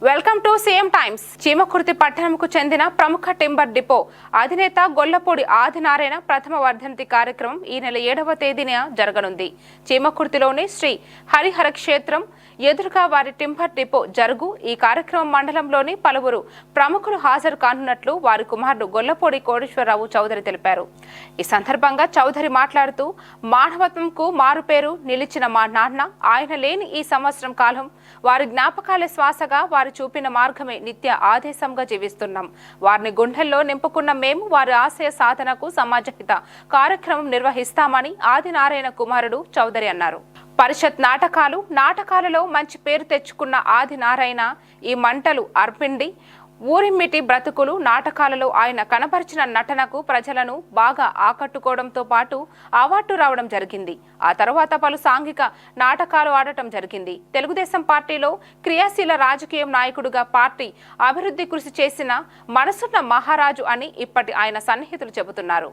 Welcome to CM Times. Chimakurthi పట్టణంకు చెందిన ప్రముఖ టింబర్ డిపో అధినేత గొల్లపూడి ఆదినారాయణ ప్రథమ వర్ధంతి కార్యక్రమం ఈ నెల 7వ తేదీన జరగనుంది. చీమకుర్తిలోని శ్రీ హరిహర క్షేత్రం ఎదురుగా వారి టింబర్ డిపో జరుగు. ఈ కార్యక్రమం మండలంలోని పలువురు ప్రముఖులు హాజరు కానున్నట్లు వారి కుమారుడు గొల్లపూడి కోటేశ్వరరావు చౌదరి తెలిపారు. ఈ సందర్భంగా చౌదరి మాట్లాడుతూ, మానవత్వంకు మారుపేరు నిలిచిన మా నాన్న, ఆయన లేని ఈ సంవత్సరం కాలం వారి జ్ఞాపకాలే శ్వాసగా, వారు చూపిన మార్గమే నిత్య ఆదేశంగా జీవిస్తున్నాం. వారిని గుండెల్లో నింపుకున్న మేము వారి ఆశయ సాధనకు సమాజహిత కార్యక్రమం నిర్వహిస్తామని ఆదినారాయణ కుమారుడు చౌదరి అన్నారు. పరిషత్ నాటకాలలో మంచి పేరు తెచ్చుకున్న ఆదినారాయణ ఈ మంటలు అర్పిండి ఊరిమ్మిటి బ్రతుకులు నాటకాలలో ఆయన కనబరిచిన నటనకు ప్రజలను బాగా ఆకట్టుకోవడంతో పాటు అవార్డు రావడం జరిగింది. ఆ తర్వాత పలు సాంఘిక నాటకాలు ఆడటం జరిగింది. తెలుగుదేశం పార్టీలో క్రియాశీల రాజకీయ నాయకుడిగా పార్టీ అభివృద్ధి కృషి చేసిన మనసున్న మహారాజు అని ఇప్పటి ఆయన సన్నిహితులు చెబుతున్నారు.